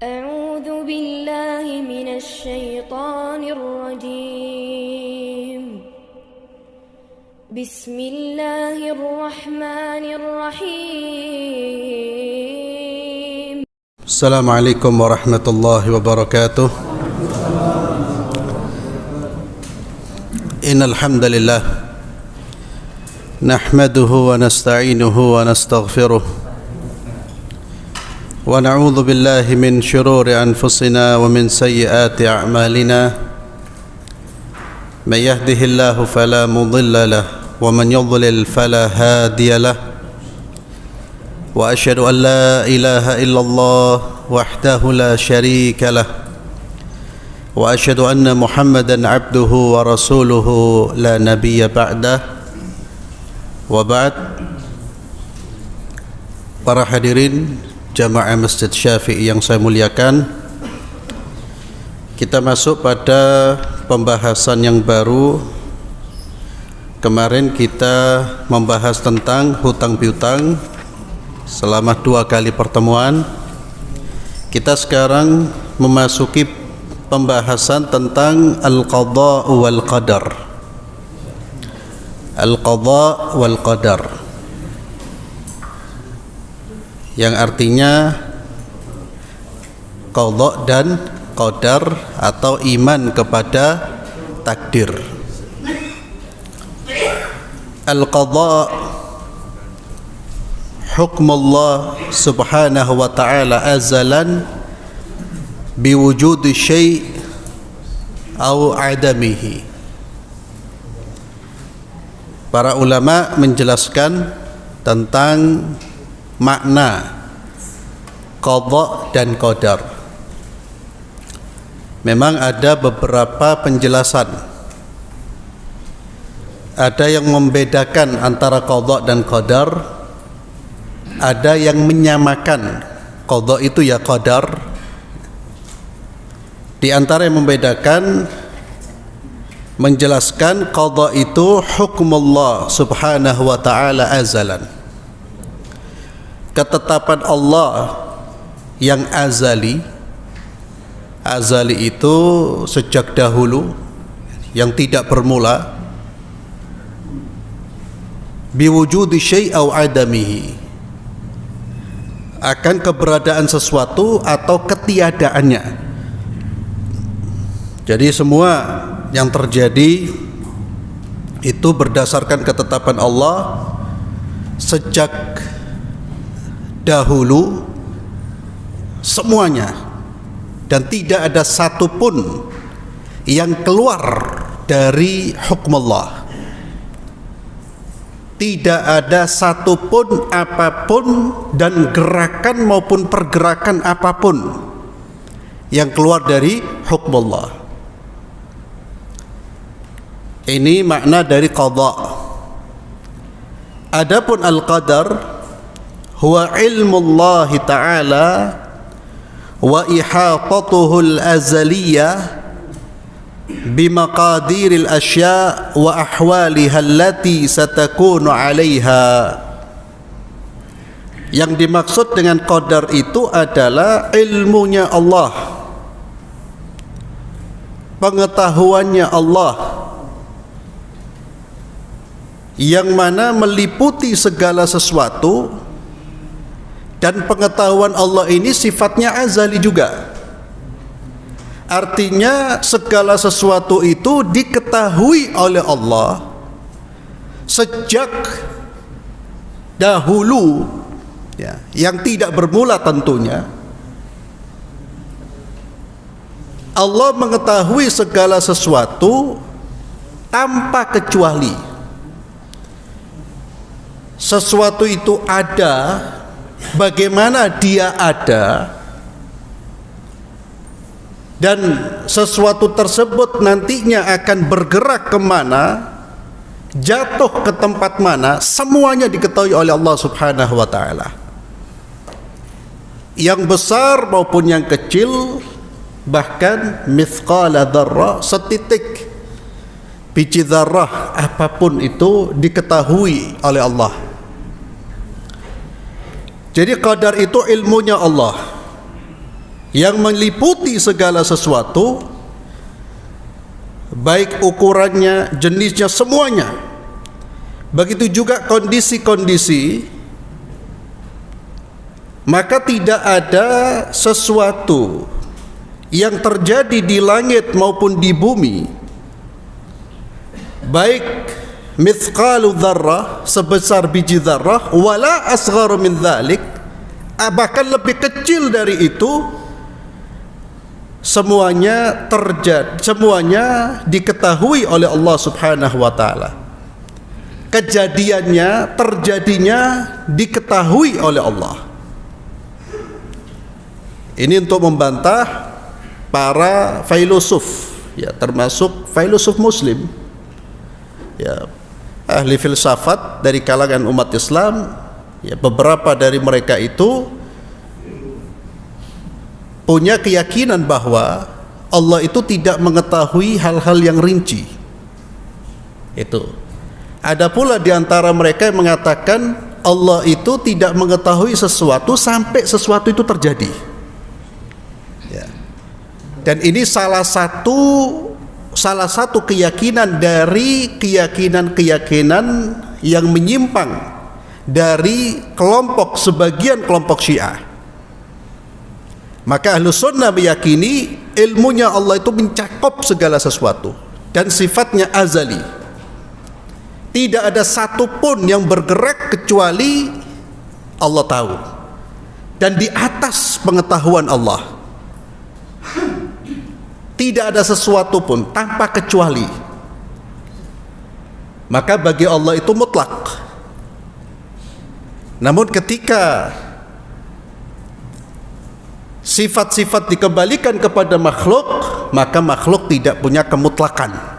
أعوذ بالله من الشيطان الرجيم بسم الله الرحمن الرحيم السلام عليكم ورحمة الله وبركاته. إن الحمد لله نحمده ونستعينه ونستغفره ونعوذ بالله من شرور أنفسنا ومن سيئات أعمالنا. من يهده الله فلا مضل له ومن يضلل فلا هادي له. وأشهد أن لا إله إلا الله وحده لا شريك له وأشهد أن محمدا عبده ورسوله لا نبي بعده. وبعد. Para hadirin Jamaah Masjid Syafi'i yang saya muliakan, kita masuk pada pembahasan yang baru. Kemarin kita membahas tentang hutang piutang selama 2 kali pertemuan. Kita sekarang memasuki pembahasan tentang al-qadha wal qadar. Al-qadha wal qadar, yang artinya qadha dan qadar atau iman kepada takdir. Al-qadha hukmullah subhanahu wa ta'ala azalan biwujudi syai' au adamihi. Para ulama menjelaskan tentang makna qadha dan qadar. Memang ada beberapa penjelasan. Ada yang membedakan antara qadha dan qadar, ada yang menyamakan qadha itu ya qadar. Di antara yang membedakan, menjelaskan qadha itu hukmullah subhanahu wa ta'ala azalan, ketetapan Allah yang azali. Azali itu sejak dahulu, yang tidak bermula. Biwujudi syai' au adamihi, akan keberadaan sesuatu atau ketiadaannya. Jadi semua yang terjadi itu berdasarkan ketetapan Allah sejak dahulu semuanya, dan tidak ada satupun yang keluar dari hukum Allah. Tidak ada satupun apapun dan gerakan maupun pergerakan apapun yang keluar dari hukum Allah. Ini makna dari qadha. Adapun al-qadar huwa ilmu Allah ta'ala wa ihatatuhu al-azaliyah bimaqadiril asya' wa ahwaliha allati satakunu 'alaiha. Yang dimaksud dengan qadar itu adalah ilmunya Allah, pengetahuannya Allah, yang mana meliputi segala sesuatu. Dan pengetahuan Allah ini sifatnya azali juga. Artinya segala sesuatu itu diketahui oleh Allah sejak dahulu, ya, yang tidak bermula tentunya. Allah mengetahui segala sesuatu tanpa kecuali. Sesuatu itu ada, bagaimana dia ada, dan sesuatu tersebut nantinya akan bergerak kemana, jatuh ke tempat mana, semuanya diketahui oleh Allah subhanahu wa ta'ala. Yang besar maupun yang kecil, bahkan mithqala dzarrah, setitik biji dzarrah apapun itu diketahui oleh Allah. Jadi qadar itu ilmunya Allah yang meliputi segala sesuatu, baik ukurannya, jenisnya, semuanya. Begitu juga kondisi-kondisi, maka tidak ada sesuatu yang terjadi di langit maupun di bumi, baik mithqalu dzarrah, sebesar biji dzarrah, wala asgharu min dzalik, bahkan lebih kecil dari itu, semuanya terjadi, semuanya diketahui oleh Allah Subhanahu wa taala. Kejadiannya, terjadinya diketahui oleh Allah. Ini untuk membantah para filosof, ya, termasuk filosof muslim, ya, ahli filsafat dari kalangan umat Islam. Ya, beberapa dari mereka itu punya keyakinan bahwa Allah itu tidak mengetahui hal-hal yang rinci. Itu. Ada pula di antara mereka yang mengatakan Allah itu tidak mengetahui sesuatu sampai sesuatu itu terjadi. Ya. Dan ini salah satu keyakinan dari keyakinan-keyakinan yang menyimpang dari sebagian kelompok Syiah. Maka Ahlus Sunnah meyakini ilmunya Allah itu mencakup segala sesuatu dan sifatnya azali. Tidak ada satupun yang bergerak kecuali Allah tahu, dan di atas pengetahuan Allah. Tidak ada sesuatu pun tanpa kecuali. Maka bagi Allah itu mutlak. Namun ketika sifat-sifat dikembalikan kepada makhluk, maka makhluk tidak punya kemutlakan.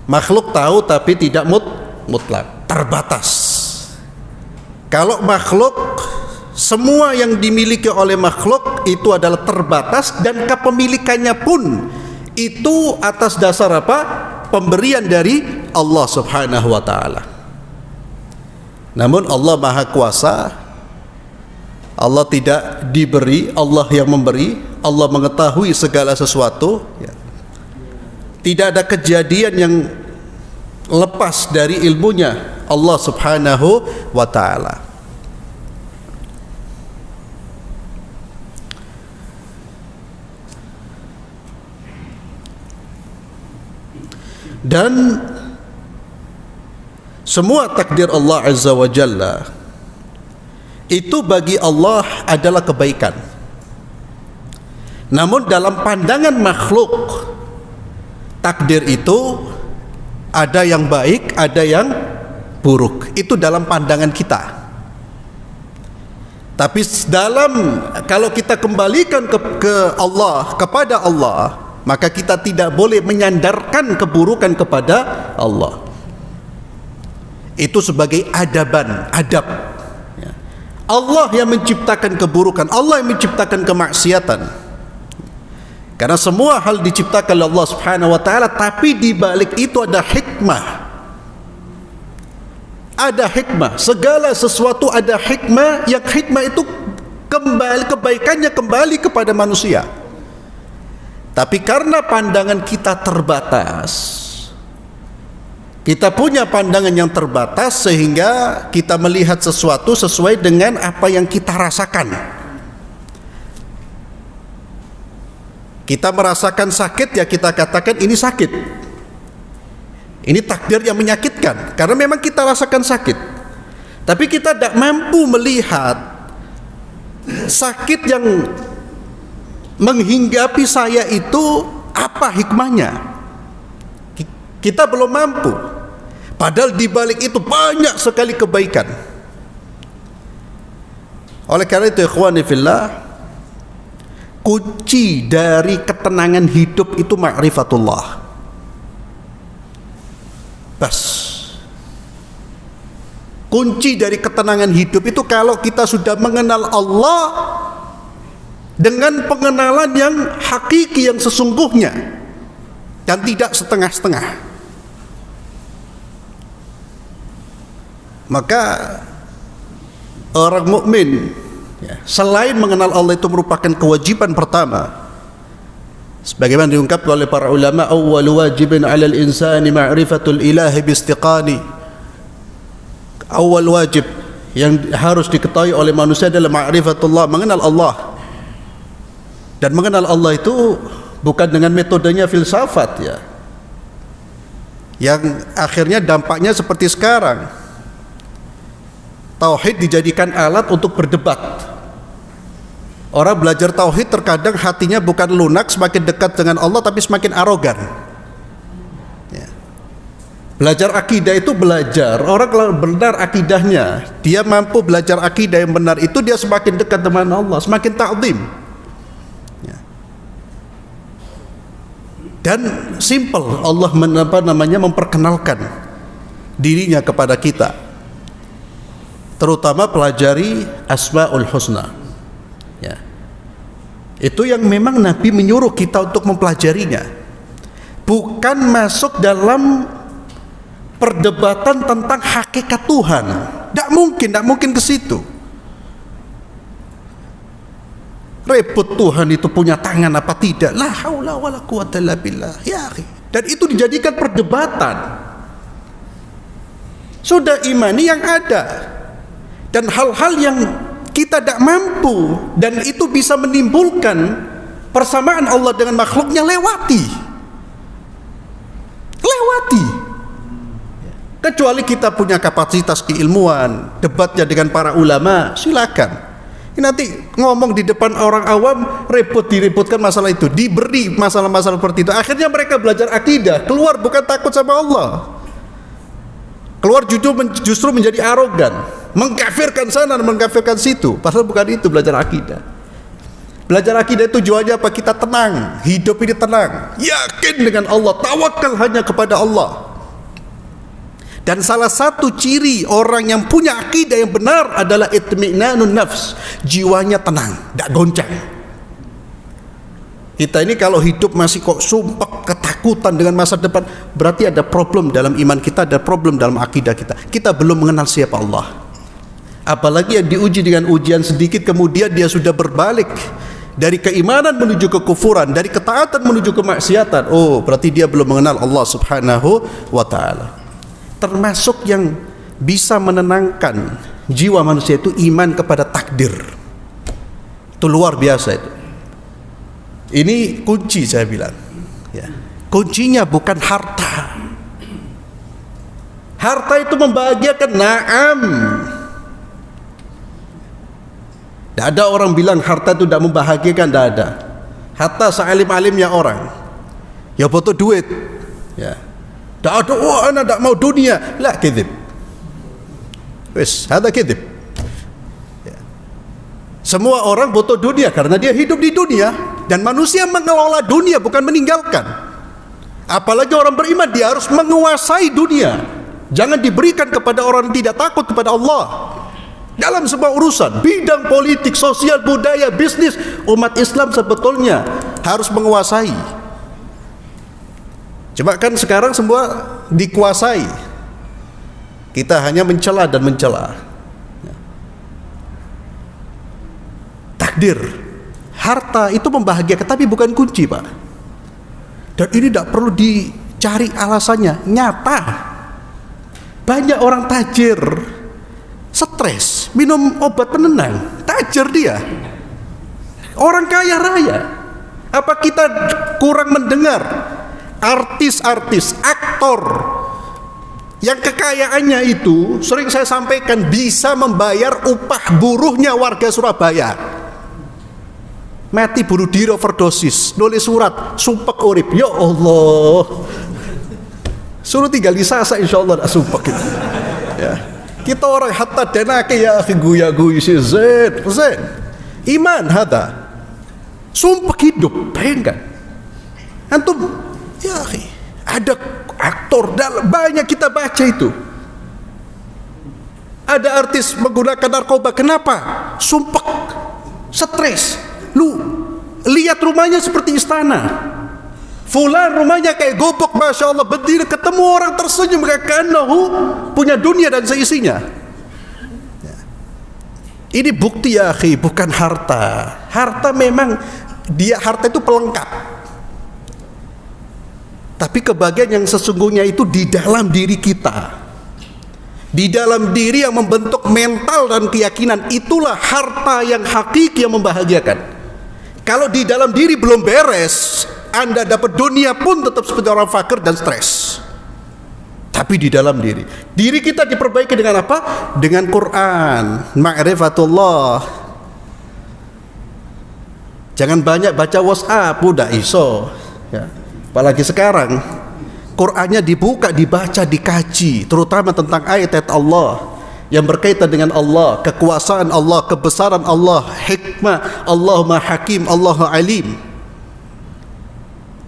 Makhluk tahu tapi tidak mutlak, terbatas. Kalau makhluk, semua yang dimiliki oleh makhluk itu adalah terbatas, dan kepemilikannya pun itu atas dasar apa? Pemberian dari Allah Subhanahu wa taala. Namun Allah Maha Kuasa, Allah tidak diberi, Allah yang memberi, Allah mengetahui segala sesuatu, ya. Tidak ada kejadian yang lepas dari ilmunya Allah Subhanahu wa taala. Dan semua takdir Allah Azza wa Jalla itu bagi Allah adalah kebaikan. Namun dalam pandangan makhluk, takdir itu ada yang baik, ada yang buruk. Itu dalam pandangan kita. Tapi kalau kita kembalikan ke Allah, kepada Allah, maka kita tidak boleh menyandarkan keburukan kepada Allah. Itu sebagai adab. Allah yang menciptakan keburukan, Allah yang menciptakan kemaksiatan. Karena semua hal diciptakan oleh Allah Subhanahu wa taala, tapi di balik itu ada hikmah. Ada hikmah, segala sesuatu ada hikmah, yang hikmah itu kebaikannya kembali kepada manusia. Tapi karena pandangan kita terbatas, kita punya pandangan yang terbatas, sehingga kita melihat sesuatu sesuai dengan apa yang kita rasakan. Kita merasakan sakit, ya kita katakan ini sakit. Ini takdir yang menyakitkan, karena memang kita rasakan sakit. Tapi kita tidak mampu melihat sakit yang menghinggapi saya itu apa hikmahnya. Kita belum mampu. Padahal di balik itu banyak sekali kebaikan. Oleh karena itu, ikhwani fillah, kunci dari ketenangan hidup itu ma'rifatullah. Bas. Kunci dari ketenangan hidup itu kalau kita sudah mengenal Allah dengan pengenalan yang hakiki, yang sesungguhnya, dan tidak setengah-setengah. Maka orang mukmin Ya. Selain mengenal Allah itu merupakan kewajiban pertama. Sebagaimana diungkapkan oleh para ulama, awwal wajibin 'alal insani ma'rifatul ilahi biistiqani. Awal wajib yang harus diketahui oleh manusia adalah ma'rifatullah, mengenal Allah. Dan mengenal Allah itu bukan dengan metodenya filsafat ya. Yang akhirnya dampaknya seperti sekarang. Tauhid dijadikan alat untuk berdebat. Orang belajar tauhid terkadang hatinya bukan lunak, semakin dekat dengan Allah tapi semakin arogan. Ya. Belajar akidah itu belajar. Orang kalau benar akidahnya, dia mampu belajar akidah yang benar itu, dia semakin dekat dengan Allah, semakin ta'zim. Ya. Dan simple, Allah memperkenalkan dirinya kepada kita. Terutama pelajari Asmaul Husna. Ya. Itu yang memang Nabi menyuruh kita untuk mempelajarinya, bukan masuk dalam perdebatan tentang hakikat Tuhan. Tidak mungkin ke situ. Repot Tuhan itu punya tangan apa tidak? La haula wala quwata illa billah. Ya akhi. Dan itu dijadikan perdebatan. Sudah imani yang ada. Dan hal-hal yang kita tidak mampu dan itu bisa menimbulkan persamaan Allah dengan makhluknya, lewati. Kecuali kita punya kapasitas keilmuan, debatnya dengan para ulama, silakan. Nanti ngomong di depan orang awam, diributkan masalah itu, diberi masalah-masalah seperti itu. Akhirnya mereka belajar akidah, keluar bukan takut sama Allah, keluar justru menjadi arogan, mengkafirkan sana dan mengkafirkan situ. Padahal bukan itu belajar akidah. Belajar akidah itu tujuannya apa? Kita tenang, hidup ini tenang, yakin dengan Allah, tawakal hanya kepada Allah. Dan salah satu ciri orang yang punya akidah yang benar adalah itmi'nanun nafs, jiwanya tenang, tidak goncang. Kita ini kalau hidup masih kok sumpah ketakutan dengan masa depan, berarti ada problem dalam iman kita, ada problem dalam akidah kita. Kita belum mengenal siapa Allah. Apalagi yang diuji dengan ujian sedikit kemudian dia sudah berbalik dari keimanan menuju kekufuran, dari ketaatan menuju kemaksiatan. Oh, berarti dia belum mengenal Allah Subhanahu wa ta'ala. Termasuk yang bisa menenangkan jiwa manusia itu iman kepada takdir. Itu luar biasa itu. Ini kunci saya bilang. Ya. Kuncinya bukan harta. Harta itu membahagiakan, na'am. Tidak ada orang bilang harta itu tidak membahagiakan, tidak ada. Harta sealim-alimnya orang, ya butuh duit. Ya. Tak ada, oh anak tak mau dunia. La kedzib. Wes, ada kedzib. Ya. Semua orang butuh dunia karena dia hidup di dunia, dan manusia mengelola dunia bukan meninggalkan. Apalagi orang beriman, dia harus menguasai dunia. Jangan diberikan kepada orang yang tidak takut kepada Allah. Dalam sebuah urusan, bidang politik, sosial, budaya, bisnis, umat Islam sebetulnya harus menguasai. Cuma kan sekarang semua dikuasai. Kita hanya mencela dan mencela. Takdir, harta itu membahagiakan, tapi bukan kunci, Pak. Dan ini tidak perlu dicari alasannya, nyata. Banyak orang tajir stres, minum obat penenang, tajir dia. Orang kaya raya. Apa kita kurang mendengar artis-artis, aktor yang kekayaannya itu sering saya sampaikan bisa membayar upah buruhnya warga Surabaya. Mati bunuh diri overdosis, nulis surat sumpek urip. Ya Allah, suruh tinggal di sasa insyaallah tak sumpek gitu. Ya. Kita orang hatta denake ya akhi guya-guyu si Zaid. Iman hada. Sumpek hidup, bayangkan. Antum, ya akhi, ada aktor, banyak kita baca itu. Ada artis menggunakan narkoba, kenapa? Sumpek, stres. Lu lihat rumahnya seperti istana. Fulan rumahnya kayak gobok, masya Allah, berdiri ketemu orang tersenyum, karena punya dunia dan seisinya. Ini bukti ya akhi, bukan harta. Harta memang harta itu pelengkap. Tapi kebahagiaan yang sesungguhnya itu di dalam diri kita. Di dalam diri yang membentuk mental dan keyakinan, itulah harta yang hakiki yang membahagiakan. Kalau di dalam diri belum beres, Anda dapat dunia pun tetap seperti orang fakir dan stres. Tapi di dalam diri kita diperbaiki dengan apa? Dengan Quran, ma'rifatullah. Jangan banyak baca WhatsApp, udah iso ya. Apalagi sekarang Qurannya dibuka, dibaca, dikaji, terutama tentang ayat-ayat Allah yang berkaitan dengan Allah, kekuasaan Allah, kebesaran Allah, hikmah Allah, Maha Hakim, Allah Alim.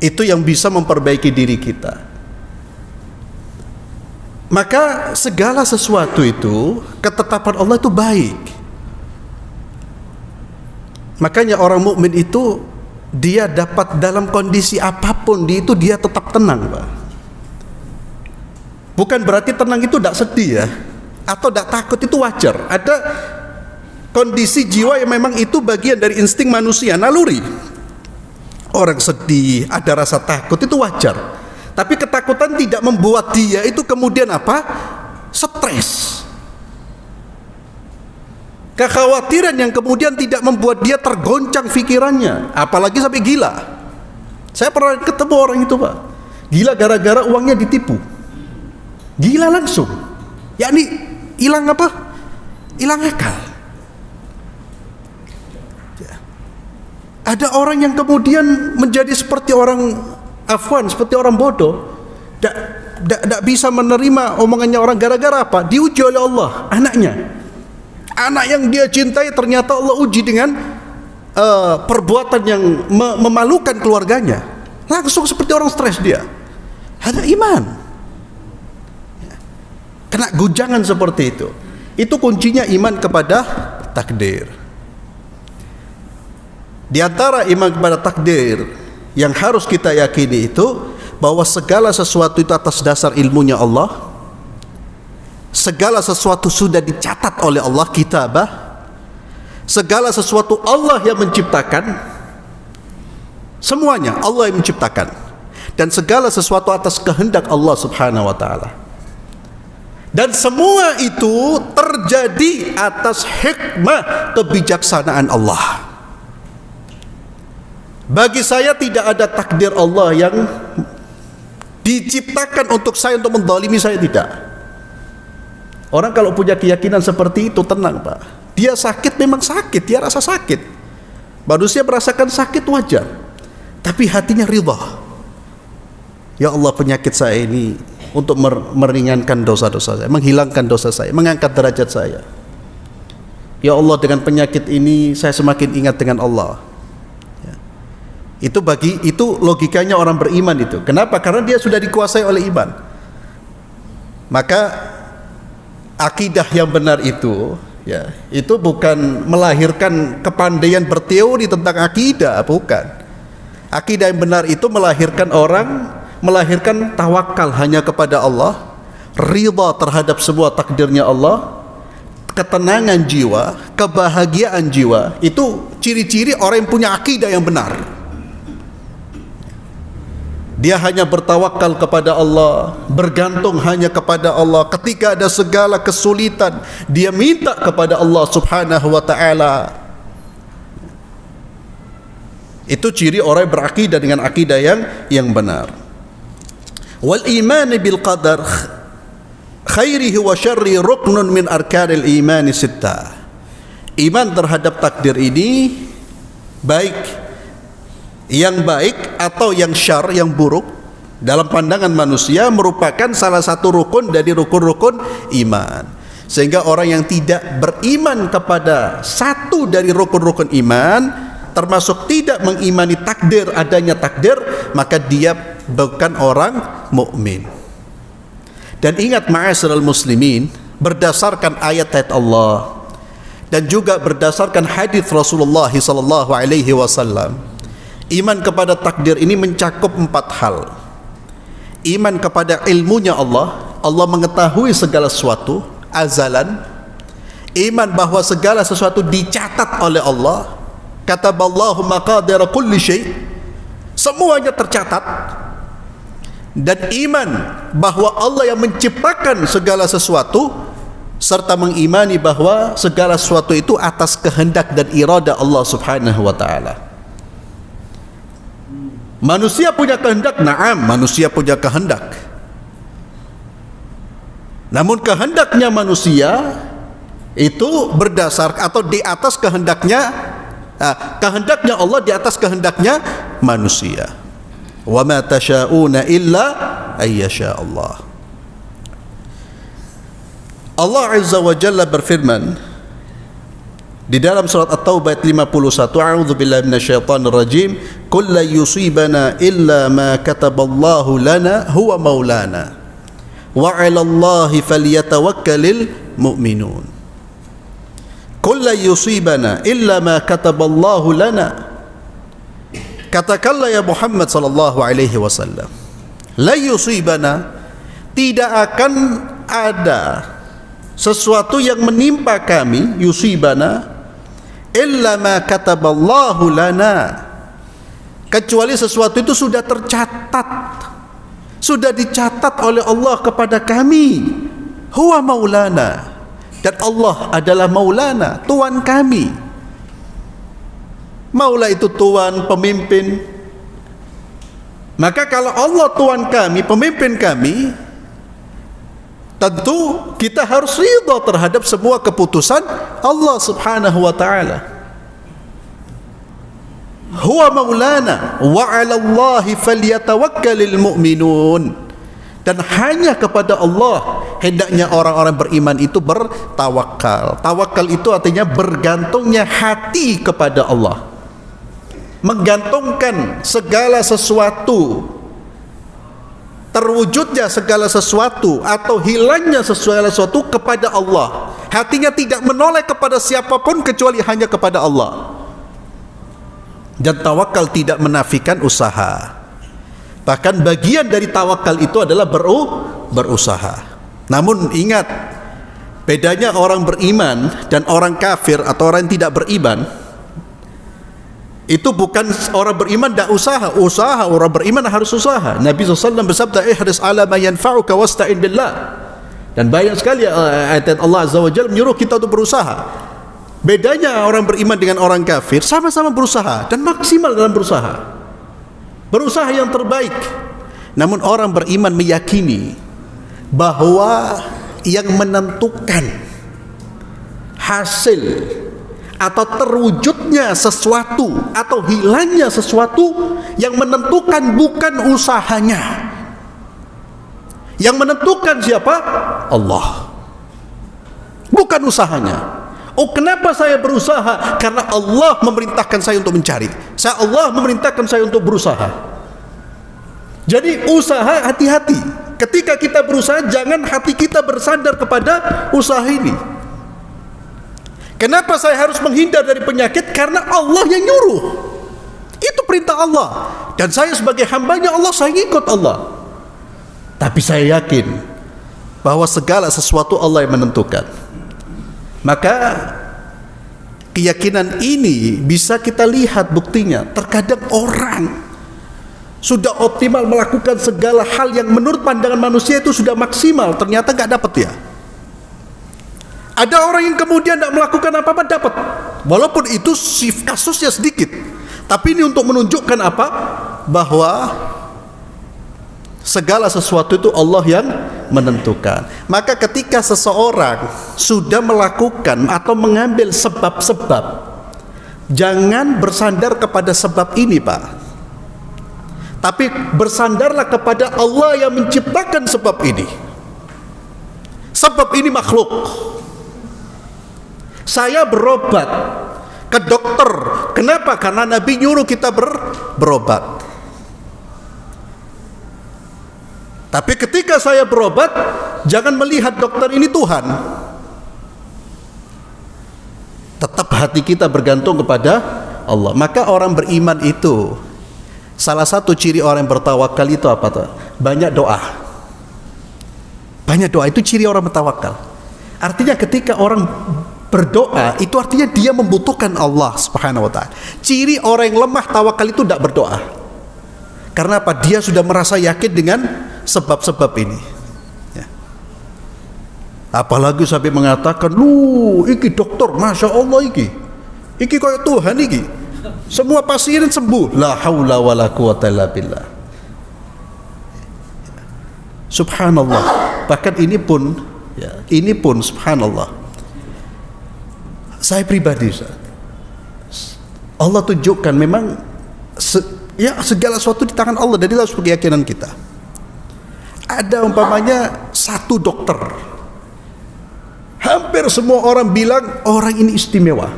Itu yang bisa memperbaiki diri kita. Maka segala sesuatu itu, ketetapan Allah itu baik. Makanya orang mukmin itu dia dapat dalam kondisi apapun dia tetap tenang, Pak. Bukan berarti tenang itu tidak sedih ya, atau tidak takut, itu wajar. Ada kondisi jiwa yang memang itu bagian dari insting manusia, naluri. Orang sedih, ada rasa takut, itu wajar. Tapi ketakutan tidak membuat dia itu kemudian apa? Stres. Kekhawatiran yang kemudian tidak membuat dia tergoncang pikirannya, apalagi sampai gila. Saya pernah ketemu orang itu, Pak. Gila gara-gara uangnya ditipu. Gila langsung. Yakni hilang apa? Hilang akal. Ada orang yang kemudian menjadi seperti orang afwan, seperti orang bodoh, tidak bisa menerima omongannya orang gara-gara apa? Diuji oleh Allah anaknya. Anak yang dia cintai ternyata Allah uji dengan perbuatan yang memalukan keluarganya. Langsung seperti orang stres dia. Ada iman. Kena gujangan seperti itu. Itu kuncinya iman kepada takdir. Di antara iman kepada takdir yang harus kita yakini itu bahwa segala sesuatu itu atas dasar ilmunya Allah. Segala sesuatu sudah dicatat oleh Allah, kitabah. Segala sesuatu Allah yang menciptakan. Semuanya Allah yang menciptakan. Dan segala sesuatu atas kehendak Allah Subhanahu wa taala. Dan semua itu terjadi atas hikmah kebijaksanaan Allah. Bagi saya tidak ada takdir Allah yang diciptakan untuk saya untuk menzalimi saya, tidak. Orang kalau punya keyakinan seperti itu tenang, Pak. Dia sakit memang sakit, dia rasa sakit. Manusia merasakan sakit wajar. Tapi hatinya ridha. Ya Allah, penyakit saya ini untuk meringankan dosa-dosa saya, menghilangkan dosa saya, mengangkat derajat saya. Ya Allah, dengan penyakit ini saya semakin ingat dengan Allah. Itu logikanya orang beriman itu. Kenapa? Karena dia sudah dikuasai oleh iman. Maka akidah yang benar itu ya, itu bukan melahirkan kepandaian berteori tentang akidah, bukan. Akidah yang benar itu melahirkan tawakal hanya kepada Allah, ridha terhadap semua takdirnya Allah, ketenangan jiwa, kebahagiaan jiwa. Itu ciri-ciri orang yang punya akidah yang benar. Dia hanya bertawakal kepada Allah, bergantung hanya kepada Allah. Ketika ada segala kesulitan, dia minta kepada Allah Subhanahu wa taala. Itu ciri orang yang berakidah dengan akidah yang benar. Wal iman bil qadar khairihi wa syarri ruknun min arkanil iman sittah. Iman terhadap takdir ini, baik yang baik atau yang syar, yang buruk, dalam pandangan manusia merupakan salah satu rukun dari rukun-rukun iman. Sehingga orang yang tidak beriman kepada satu dari rukun-rukun iman, termasuk tidak mengimani takdir, adanya takdir, maka dia bukan orang mukmin. Dan ingat ma'asyiral muslimin, berdasarkan ayat-ayat Allah dan juga berdasarkan hadis Rasulullah sallallahu alaihi wasallam, iman kepada takdir ini mencakup 4 hal. Iman kepada ilmunya Allah, Allah mengetahui segala sesuatu azalan. iman bahwa segala sesuatu dicatat oleh Allah. Kataballahu maqadira kulli syai', semuanya tercatat. Dan iman bahwa Allah yang menciptakan segala sesuatu, serta mengimani bahwa segala sesuatu itu atas kehendak dan irada Allah Subhanahu wa taala. Manusia punya kehendak, na'am, manusia punya kehendak. Namun kehendaknya manusia itu berdasar atau di atas kehendaknya Allah di atas kehendaknya manusia. Wa ma tasyauna illa ayyasha Allah. Allah Azza wa Jalla berfirman di dalam surat At-Taubah ayat 51, a'udzu billahi minasyaitonir rajim, qul la yusibana illa ma kataballahu lana huwa maulana wa 'alallahi falyatawakkalul mu'minun. Qul la yusibana illa ma kataballahu lana, katakanlah ya Muhammad sallallahu alaihi wasallam, la yusibana, tidak akan ada sesuatu yang menimpa kami, yusibana, illa ma kataballahu lana, kecuali sesuatu itu sudah tercatat, sudah dicatat oleh Allah kepada kami. Huwa maulana, dan Allah adalah maulana, Tuhan kami. Maula itu Tuhan, pemimpin. Maka kalau Allah Tuhan kami, pemimpin kami, tentu kita harus ridha terhadap semua keputusan Allah Subhanahu wa taala. Huwa maulana wa 'alallahi falyatawakkalul mu'minun. Dan hanya kepada Allah hendaknya orang-orang beriman itu bertawakal. Tawakal itu artinya bergantungnya hati kepada Allah, menggantungkan segala sesuatu, terwujudnya segala sesuatu atau hilangnya segala sesuatu kepada Allah. Hatinya tidak menoleh kepada siapapun kecuali hanya kepada Allah. Dan tawakal tidak menafikan usaha. Bahkan bagian dari tawakal itu adalah berusaha. Namun ingat, bedanya orang beriman dan orang kafir atau orang yang tidak beriman, itu bukan orang beriman tidak usaha, orang beriman harus usaha. Nabi SAW bersabda, ihris ala ma yanfa'uka wasta'in billah. Dan banyak sekali ayat Allah Azza wa Jalla menyuruh kita untuk berusaha. Bedanya orang beriman dengan orang kafir, sama-sama berusaha dan maksimal dalam berusaha, berusaha yang terbaik. Namun orang beriman meyakini bahwa yang menentukan hasil atau terwujudnya sesuatu atau hilangnya sesuatu, yang menentukan bukan usahanya. Yang menentukan siapa? Allah, bukan usahanya. Oh, kenapa saya berusaha? Karena Allah memerintahkan saya untuk mencari. Allah memerintahkan saya untuk berusaha. Jadi usaha, hati-hati. Ketika kita berusaha, jangan hati kita bersandar kepada usaha ini. Kenapa saya harus menghindar dari penyakit? Karena Allah yang nyuruh. Itu perintah Allah. Dan saya sebagai hambanya Allah, saya ikut Allah. Tapi saya yakin bahwa segala sesuatu Allah yang menentukan. Maka keyakinan ini bisa kita lihat buktinya. Terkadang orang sudah optimal melakukan segala hal yang menurut pandangan manusia itu sudah maksimal, ternyata gak dapat ya. Ada orang yang kemudian tidak melakukan apa-apa dapat, walaupun itu kasusnya sedikit. Tapi ini untuk menunjukkan apa? Bahwa segala sesuatu itu Allah yang menentukan. Maka ketika seseorang sudah melakukan atau mengambil sebab-sebab, jangan bersandar kepada sebab ini, Pak. Tapi bersandarlah kepada Allah yang menciptakan sebab ini. Sebab ini makhluk. Saya berobat ke dokter. Kenapa? Karena Nabi nyuruh kita berobat. Tapi ketika saya berobat, jangan melihat dokter ini Tuhan. Tetap hati kita bergantung kepada Allah. Maka orang beriman itu, salah satu ciri orang yang bertawakal itu apa tuh? Banyak doa. Banyak doa itu ciri orang bertawakal. Artinya ketika orang berdoa itu artinya dia membutuhkan Allah Subhanahu wa taala. Ciri orang yang lemah tawakal itu tidak berdoa. Karena apa? Dia sudah merasa yakin dengan sebab-sebab ini. Ya. Apalagi sampai mengatakan, "Lu, iki dokter, masya Allah iki kayak Tuhan iki. Semua pasien sembuh. La haula wala quwata illa billah." Subhanallah. Bahkan ini pun subhanallah. Saya pribadi, Allah tunjukkan memang segala sesuatu di tangan Allah, dan itu harus keyakinan kita. Ada umpamanya satu dokter, hampir semua orang bilang orang ini istimewa.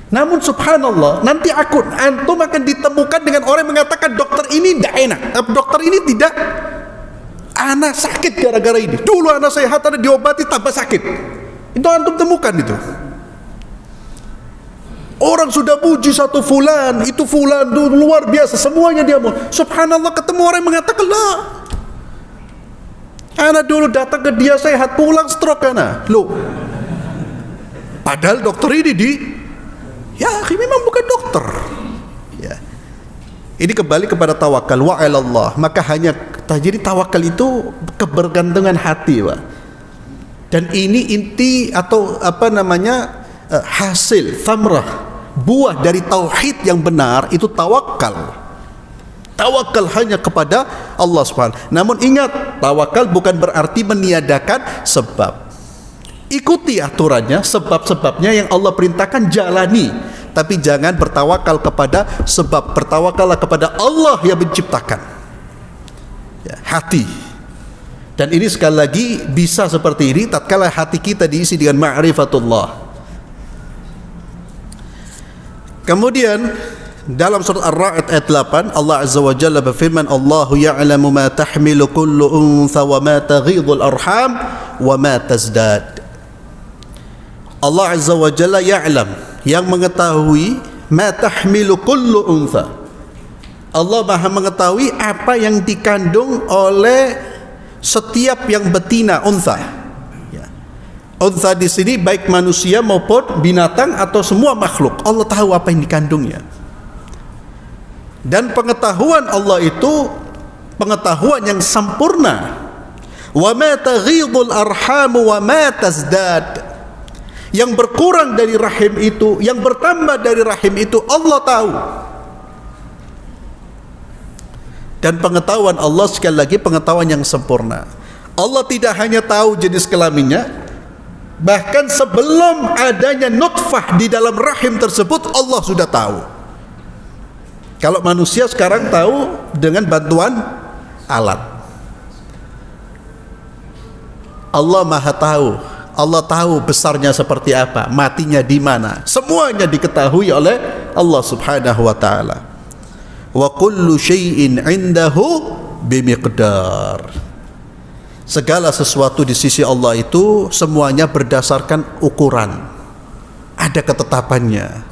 Namun subhanallah, nanti antum akan ditemukan dengan orang yang mengatakan dokter ini tidak enak, dokter ini tidak, anak sakit gara-gara ini, dulu anak sehat, ada diobati tambah sakit. Itu antum temukan itu. Orang sudah puji satu fulan, itu fulan itu luar biasa, semuanya dia mau. Subhanallah, ketemu orang yang mengatakan, lah, anak dulu datang ke dia sehat, pulang stroke anak. Loh, padahal dokter ini memang bukan dokter. Ya. Ini kembali kepada tawakal wa 'alallah. Maka jadi tawakal itu kebergantungan hati, Pak. Dan ini inti atau hasil thamrah, buah dari tauhid yang benar itu tawakal. Tawakal hanya kepada Allah Subhanahu. Namun ingat, tawakal bukan berarti meniadakan sebab. Ikuti aturannya, sebab-sebabnya yang Allah perintahkan jalani, tapi jangan bertawakal kepada sebab. Bertawakallah kepada Allah yang menciptakan. Ya, hati. Dan ini sekali lagi bisa seperti ini tatkala hati kita diisi dengan ma'rifatullah. Kemudian dalam surat Ar-Ra'd ayat 8 Allah Azza wa Jalla berfirman, Allahu ya'lamu ma tahmilu kullu untha wa ma taghidul arham wa ma tazdad. Allah Azza wa Jalla ya'lam, yang mengetahui, ma tahmilu kullu untha. Allah Maha mengetahui apa yang dikandung oleh setiap yang betina, untha. Untha di sini baik manusia maupun binatang atau semua makhluk, Allah tahu apa yang dikandungnya. Dan pengetahuan Allah itu pengetahuan yang sempurna. Wa ma taghidul arham wa ma tazdad. Yang berkurang dari rahim itu, yang bertambah dari rahim itu Allah tahu. Dan pengetahuan Allah sekali lagi pengetahuan yang sempurna. Allah tidak hanya tahu jenis kelaminnya, bahkan sebelum adanya nutfah di dalam rahim tersebut Allah sudah tahu. Kalau manusia sekarang tahu dengan bantuan alat. Allah Maha tahu. Allah tahu besarnya seperti apa, matinya di mana. Semuanya diketahui oleh Allah Subhanahu wa taala. Wa kullu syai'in 'indahu bimiqdar. Segala sesuatu di sisi Allah itu semuanya berdasarkan ukuran. Ada ketetapannya.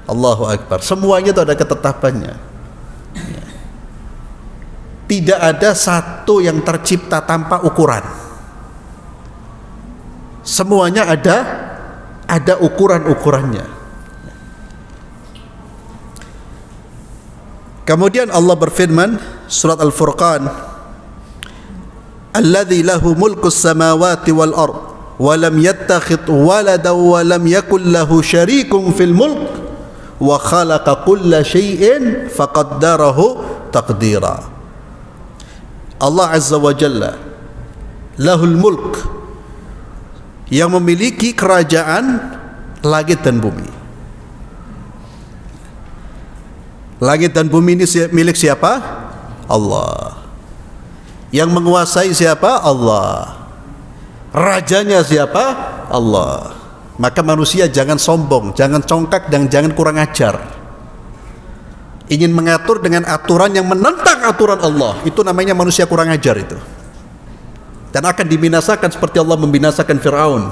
Allahu Akbar. Semuanya itu ada ketetapannya. Tidak ada satu yang tercipta tanpa ukuran. Semuanya ada ukuran-ukurannya. Kemudian Allah berfirman, surat Al-Furqan, alladzi lahu mulkus samawati wal ard wa lam yattakhidh walada wa lam yakul lahu syarikun fil mulk wa khalaqa kulla syai'in faqaddarahu taqdira. Allah Azza wa Jalla lahul mulk, yang memiliki kerajaan langit dan bumi. Langit dan bumi ini milik siapa? Allah. Yang menguasai siapa? Allah. Rajanya siapa? Allah. Maka manusia jangan sombong, jangan congkak, dan jangan kurang ajar. Ingin mengatur dengan aturan yang menentang aturan Allah, itu namanya manusia kurang ajar itu. Dan akan dibinasakan seperti Allah membinasakan Fir'aun.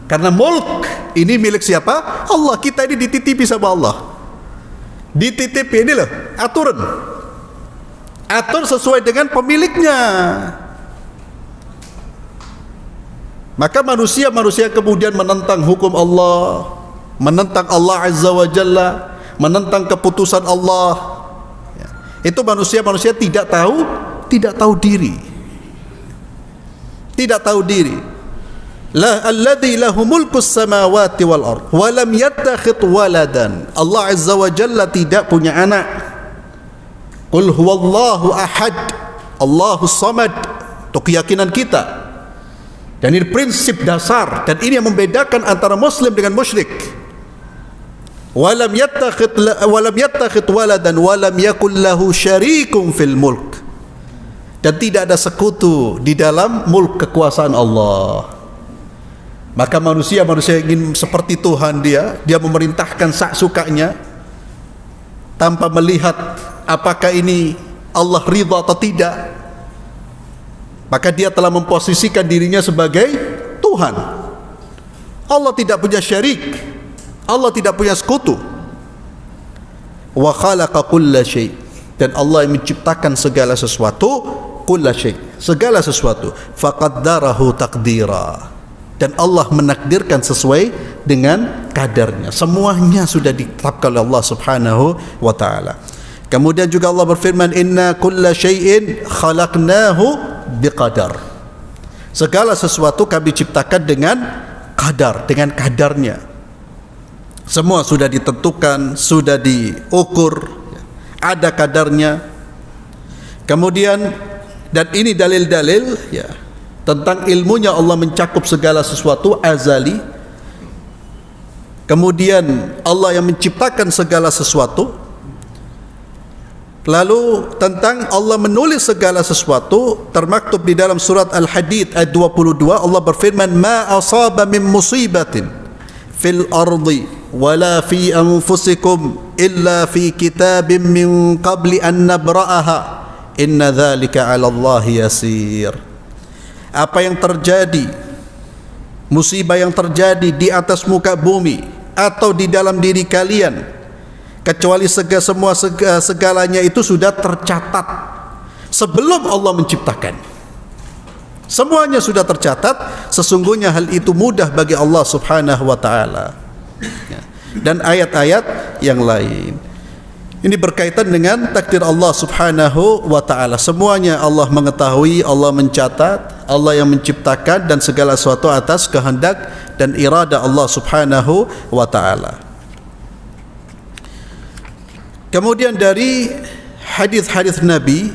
Karena mulk ini milik siapa? Allah. Kita ini dititipi sama Allah. Dititipi ini loh, aturan. Atur sesuai dengan pemiliknya. Maka manusia kemudian menentang hukum Allah, menentang Allah Azza wa Jalla, menentang keputusan Allah. Itu manusia tidak tahu diri. Tidak tahu diri. La alladzi lahu mulkus samawati wal ard wa lam yattakhidh waladan. Allah Azza wa Jalla tidak punya anak. Qul huwallahu ahad, Allahus samad. Itu keyakinan kita. Dan ini prinsip dasar, dan ini yang membedakan antara muslim dengan musyrik. Walam yattakhidh waladan walam yakul lahu syarikun fil mulk. Dan tidak ada sekutu di dalam mulk kekuasaan Allah. Maka manusia ingin seperti Tuhan, dia memerintahkan sak sukanya tanpa melihat apakah ini Allah ridha atau tidak. Maka dia telah memposisikan dirinya sebagai Tuhan. Allah tidak punya syarik, Allah tidak punya sekutu. Wa khalaqa kulla syai', dan Allah yang menciptakan segala sesuatu, kulla syai', segala sesuatu, faqaddarahu taqdira, dan Allah menakdirkan sesuai dengan kadarnya. Semuanya sudah ditetapkan oleh Allah Subhanahu wa taala. Kemudian juga Allah berfirman, inna kulla syai'in khalaqnahu biqadar. Segala sesuatu kami ciptakan dengan qadar, dengan kadarnya. Semua sudah ditentukan, sudah diukur, ada kadarnya. Kemudian, dan ini dalil-dalil ya tentang ilmunya Allah mencakup segala sesuatu azali. Kemudian Allah yang menciptakan segala sesuatu. Lalu tentang Allah menulis segala sesuatu, termaktub di dalam surat Al-Hadid ayat 22, Allah berfirman, ma asaba min musibatin fil ardi wala fi anfusikum illa fi kitabim min qabli an nabra'aha inna dzalika 'ala Allah yasir. Apa yang terjadi, musibah yang terjadi di atas muka bumi atau di dalam diri kalian, kecuali segalanya itu sudah tercatat sebelum Allah menciptakan. Semuanya sudah tercatat, sesungguhnya hal itu mudah bagi Allah Subhanahu wa taala. Dan ayat-ayat yang lain ini berkaitan dengan takdir Allah Subhanahu wa taala. Semuanya Allah mengetahui, Allah mencatat, Allah yang menciptakan, dan segala sesuatu atas kehendak dan irada Allah Subhanahu wa taala. Kemudian dari hadis-hadis Nabi,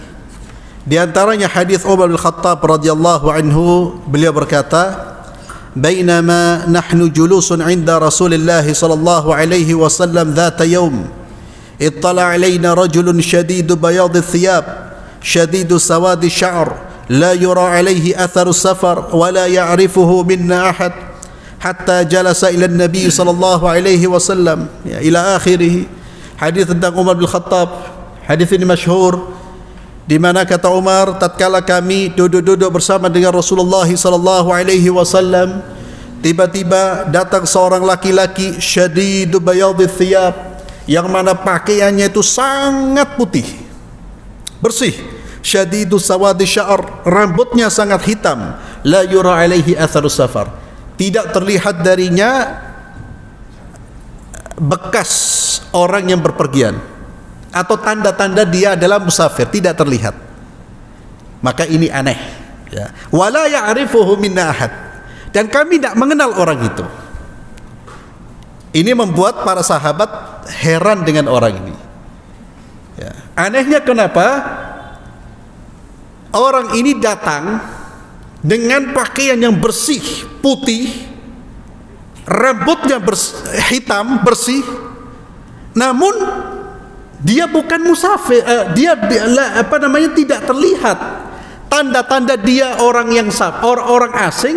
di antaranya hadis Umar bin Khattab radhiyallahu anhu, beliau berkata, "Bainama nahnu julusun 'inda Rasulillah sallallahu alaihi wasallam dhata yawm, ittala 'alaina rajulun shadidu bayadhi thiyab, shadidu sawadi sya'r, la yura 'alaihi atharu safar wa la ya'rifuhu minna ahad, hatta jalasa ila an-nabi sallallahu alaihi wasallam." Ya, ila akhirih. Hadis tentang Umar bin Khattab. Hadis ini masyhur, di mana kata Umar, tatkala kami duduk-duduk bersama dengan Rasulullah sallallahu alaihi wasallam, tiba-tiba datang seorang laki-laki syadidu bayadhi thiyab, yang mana pakaiannya itu sangat putih, bersih, syadidu sawadi sya'r, rambutnya sangat hitam, la yura alaihi atharu safar, tidak terlihat darinya bekas orang yang berpergian atau tanda-tanda dia adalah musafir, tidak terlihat. Maka ini aneh ya. Wala ya'rifuhu minna ahad, dan kami tidak mengenal orang itu. Ini membuat para sahabat heran dengan orang ini ya. Anehnya kenapa orang ini datang dengan pakaian yang bersih, putih, rambutnya hitam, bersih, namun dia bukan musafir, tidak terlihat tanda-tanda dia orang yang orang asing,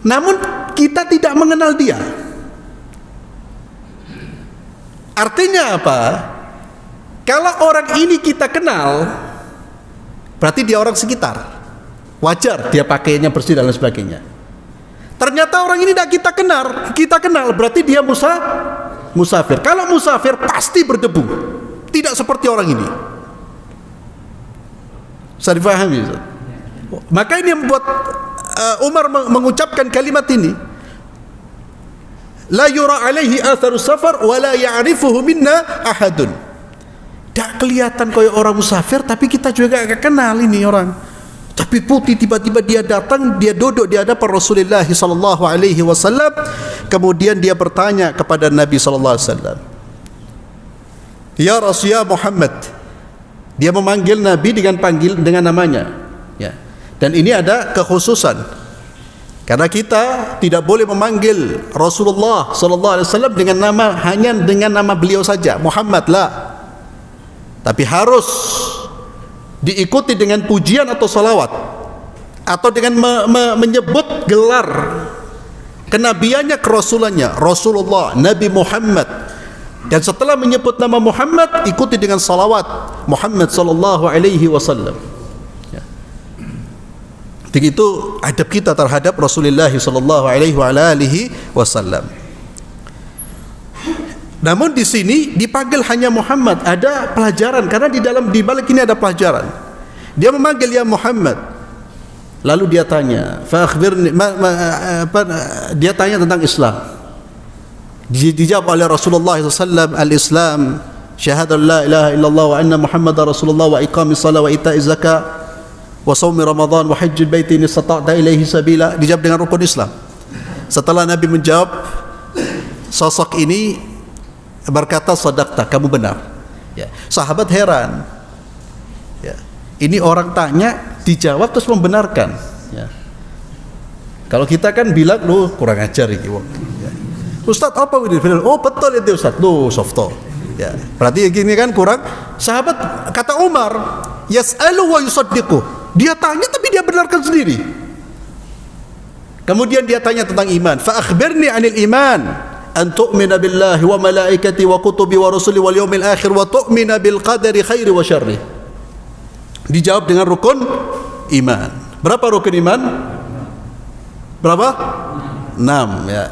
namun kita tidak mengenal dia. Artinya apa? Kalau orang ini kita kenal, berarti dia orang sekitar, wajar dia pakaiannya bersih dan lain sebagainya. Ternyata orang ini tidak kita kenal, berarti dia musafir. Kalau musafir pasti berdebu, tidak seperti orang ini. Bisa dipahami? Maka ini membuat Umar mengucapkan kalimat ini, la yura alaihi atharu safar wa la ya'rifuhu minna ahadun. Tak kelihatan kayak orang musafir, tapi kita juga gak kenal ini orang. Tapi putih, tiba-tiba dia datang, dia duduk di hadapan Rasulullah sallallahu alaihi wasallam. Kemudian dia bertanya kepada Nabi sallallahu alaihi wasallam, "Ya Rasul, ya Muhammad." Dia memanggil Nabi dengan namanya. Ya. Dan ini ada kekhususan. Karena kita tidak boleh memanggil Rasulullah sallallahu alaihi wasallam dengan nama, hanya dengan nama beliau saja, Muhammad lah. Tapi harus diikuti dengan pujian atau salawat, atau dengan menyebut gelar kenabiannya, kerasulannya, Rasulullah, Nabi Muhammad. Dan setelah menyebut nama Muhammad, ikuti dengan salawat Muhammad sallallahu alaihi wasallam. Ya. Begitu adab kita terhadap Rasulullah sallallahu alaihi wasallam. Namun di sini dipanggil hanya Muhammad, ada pelajaran, karena di balik ini ada pelajaran. Dia memanggil ya Muhammad. Lalu dia tanya, fa akhbirni, dia tanya tentang Islam. Dijawab oleh Rasulullah SAW, al-Islam syahadatu la ilaha illallah wa anna Muhammadar Rasulullah wa iqamis shalah wa ita'iz zakah wa shaumi Ramadan wa hajjil baiti in istata'ta ilaihi sabila. Dijawab dengan rukun Islam. Setelah Nabi menjawab, sosok ini berkata, sadaqta, kamu benar. Ya. Sahabat heran. Ya. Ini orang tanya, dijawab terus membenarkan. Ya. Kalau kita kan bilang, lu kurang ajar ini. Ya. Ustaz, apa ini? Oh betul itu Ustaz. Lu softo. Ya. Berarti gini kan kurang. Sahabat kata Umar, yas'alu wa yusaddiqu. Dia tanya tapi dia benarkan sendiri. Kemudian dia tanya tentang iman. Fa akhbirni 'anil iman. An tu'mina billahi wa malaikati wa kutubi wa rusuli wal yawmil akhir wa tu'mina bil qadari khairi wa syarri. Dijawab dengan rukun iman. Berapa rukun iman? Berapa? 6 ya.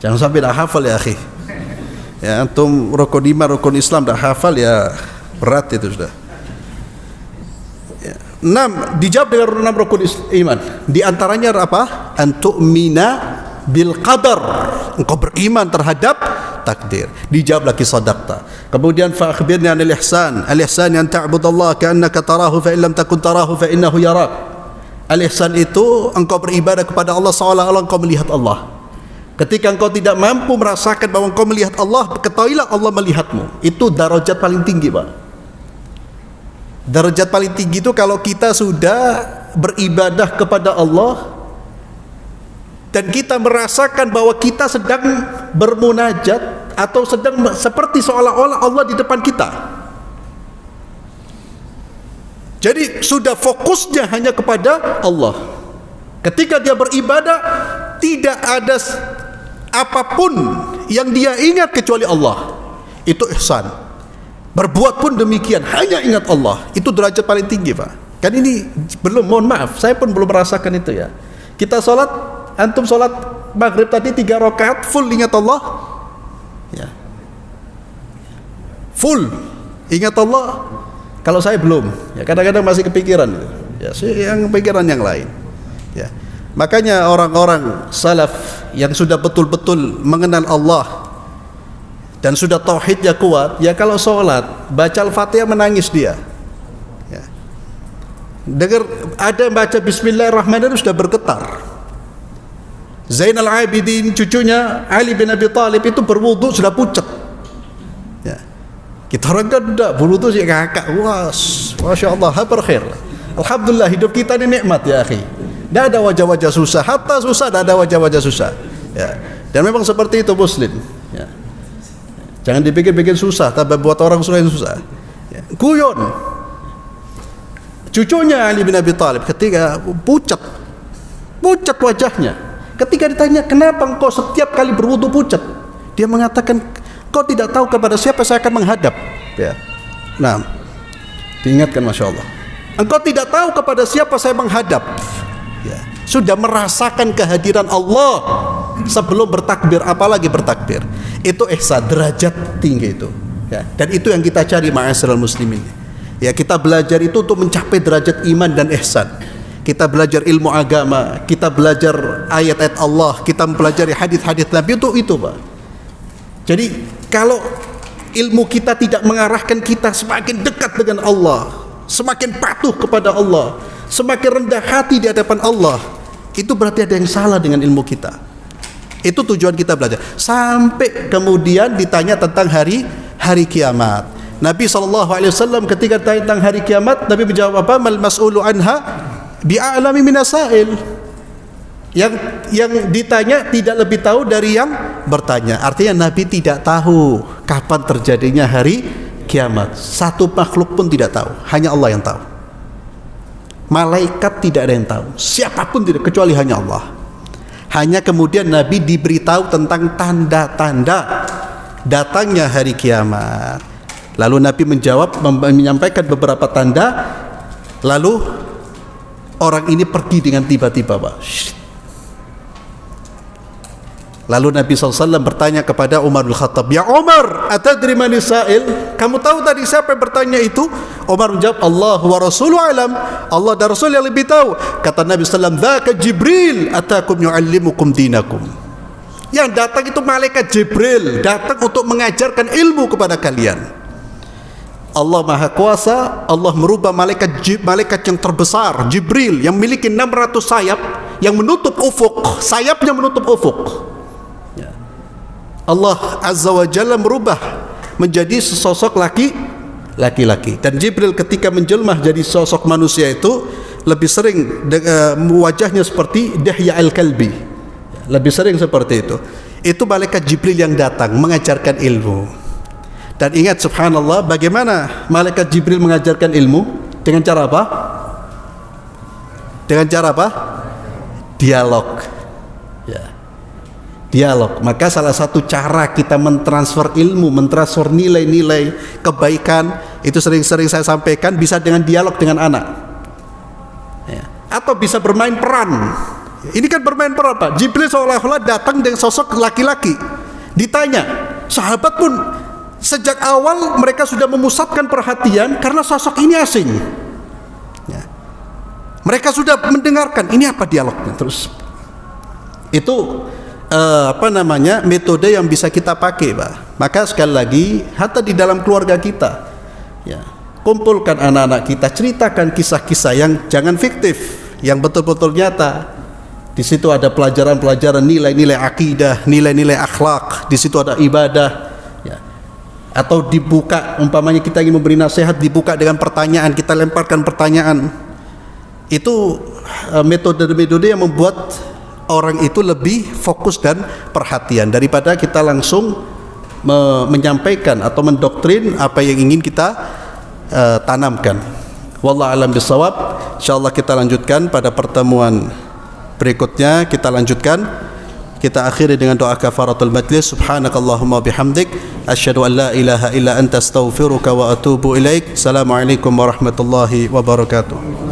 Jangan sampai dah hafal ya akhi. Ya, antum rukun iman, rukun Islam dah hafal ya berat itu sudah. Ya. 6 dijawab dengan 6 rukun iman. Di antaranya apa? An tu'mina bil qadar, engkau beriman terhadap takdir. Dijawab lagi sadaqta. Kemudian fa akhbirni 'anil ihsan. Al ihsan an ta'budallaha ka'annaka tarahu fa in lam takun tarahu fa innahu yarak. Al ihsan itu engkau beribadah kepada Allah seolah-olah engkau melihat Allah. Ketika engkau tidak mampu merasakan bahwa engkau melihat Allah, ketahuilah Allah melihatmu. Itu darajat paling tinggi, Pak. Darajat paling tinggi itu kalau kita sudah beribadah kepada Allah dan kita merasakan bahwa kita sedang bermunajat atau sedang seperti seolah-olah Allah di depan kita. Jadi sudah fokusnya hanya kepada Allah. Ketika dia beribadah, tidak ada apapun yang dia ingat kecuali Allah. Itu ihsan. Berbuat pun demikian, hanya ingat Allah. Itu derajat paling tinggi, Pak. Kan ini belum, mohon maaf, saya pun belum merasakan itu ya. Kita sholat, antum sholat maghrib tadi 3 rakaat full ingat Allah ya, full ingat Allah. Kalau saya belum ya, kadang-kadang masih kepikiran gitu. Ya, yang pikiran yang lain ya. Makanya orang-orang salaf yang sudah betul-betul mengenal Allah dan sudah tauhidnya kuat, ya kalau sholat baca Al-Fatihah menangis dia ya. Dengar ada yang baca Bismillahirrahmanirrahim sudah bergetar. Zainal Abidin, cucunya Ali bin Abi Thalib itu berwudu sudah pucat ya. Kita orang kan tidak berwudu sih kakak. Wah, Masya Allah, berkhair. Alhamdulillah hidup kita ini nikmat ya akhi. Tidak ada wajah-wajah susah, hatta susah tidak ada wajah-wajah susah ya. Dan memang seperti itu muslim ya. Jangan dipikir-pikir susah tapi buat orang susah yang susah ya. Guyon cucunya Ali bin Abi Thalib ketika pucat wajahnya. Ketika ditanya, kenapa engkau setiap kali berwudu pucat? Dia mengatakan, kau tidak tahu kepada siapa saya akan menghadap ya. Nah, diingatkan, Masya Allah, engkau tidak tahu kepada siapa saya menghadap ya. Sudah merasakan kehadiran Allah sebelum bertakbir, apalagi bertakbir. Itu ihsan, derajat tinggi itu ya. Dan itu yang kita cari ma'asyiral muslimin ya. Kita belajar itu untuk mencapai derajat iman dan ihsan. kita belajar ilmu agama, kita belajar ayat-ayat Allah, kita mempelajari hadis-hadis Nabi, untuk itu Pak. Jadi kalau ilmu kita tidak mengarahkan kita semakin dekat dengan Allah, semakin patuh kepada Allah, semakin rendah hati di hadapan Allah, itu berarti ada yang salah dengan ilmu kita. Itu tujuan kita belajar. Sampai kemudian ditanya tentang hari kiamat. Nabi SAW ketika ditanya tentang hari kiamat, Nabi menjawab apa? Mal mas'ulu anha bi'a'lami minasail. Yang ditanya tidak lebih tahu dari yang bertanya. Artinya Nabi tidak tahu kapan terjadinya hari kiamat. Satu makhluk pun tidak tahu, hanya Allah yang tahu. Malaikat tidak ada yang tahu, siapapun tidak, kecuali hanya Allah. Hanya kemudian Nabi diberitahu tentang tanda-tanda datangnya hari kiamat. Lalu Nabi menyampaikan beberapa tanda. Lalu orang ini pergi dengan tiba-tiba Pak. Lalu Nabi SAW bertanya kepada Umar bin Khattab, "Ya Umar, atadri man sa'il?" Kamu tahu tadi siapa yang bertanya itu? Umar menjawab, "Allah wa Rasuluhu alam." Allah dan Rasul yang lebih tahu. Kata Nabi SAW, "Dzaka Jibril atakum yu'allimukum dinakum." Yang datang itu malaikat Jibril, datang untuk mengajarkan ilmu kepada kalian. Allah Maha Kuasa, Allah merubah malaikat yang terbesar, Jibril, yang memiliki 600 sayap, yang menutup ufuk, sayapnya menutup ufuk. Allah Azza wa Jalla merubah menjadi sesosok laki-laki. Dan Jibril ketika menjelmah jadi sosok manusia itu lebih sering wajahnya seperti Dihya al-Kalbi, lebih sering seperti itu. Itu malaikat Jibril yang datang mengajarkan ilmu. Dan ingat subhanallah, bagaimana malaikat Jibril mengajarkan ilmu? Dengan cara apa? Dengan cara apa? Dialog. Ya. Dialog. Maka salah satu cara kita mentransfer ilmu, mentransfer nilai-nilai kebaikan, itu sering-sering saya sampaikan, bisa dengan dialog dengan anak ya. Atau bisa bermain peran. Ini kan bermain peran Pak. Jibril seolah-olah datang dengan sosok laki-laki, ditanya. Sahabat pun sejak awal mereka sudah memusatkan perhatian karena sosok ini asing ya. Mereka sudah mendengarkan, ini apa dialognya. Terus itu metode yang bisa kita pakai Pak. Maka sekali lagi, hatta di dalam keluarga kita ya, kumpulkan anak-anak kita, ceritakan kisah-kisah yang jangan fiktif, yang betul-betul nyata. Di situ ada pelajaran-pelajaran nilai-nilai akidah, nilai-nilai akhlak, di situ ada ibadah ya. Atau dibuka, umpamanya kita ingin memberi nasihat, dibuka dengan pertanyaan, kita lemparkan pertanyaan. Itu metode-metode yang membuat orang itu lebih fokus dan perhatian daripada kita langsung menyampaikan atau mendoktrin apa yang ingin kita tanamkan. Wallahu a'lam bishawab. Insyaallah kita lanjutkan pada pertemuan berikutnya. Kita lanjutkan, kita akhiri dengan doa kafaratul majlis. Subhanakallahumma bihamdik, asyhadu an la ilaha illa anta astaghfiruka wa atubu ilaik. Assalamualaikum warahmatullahi wabarakatuh.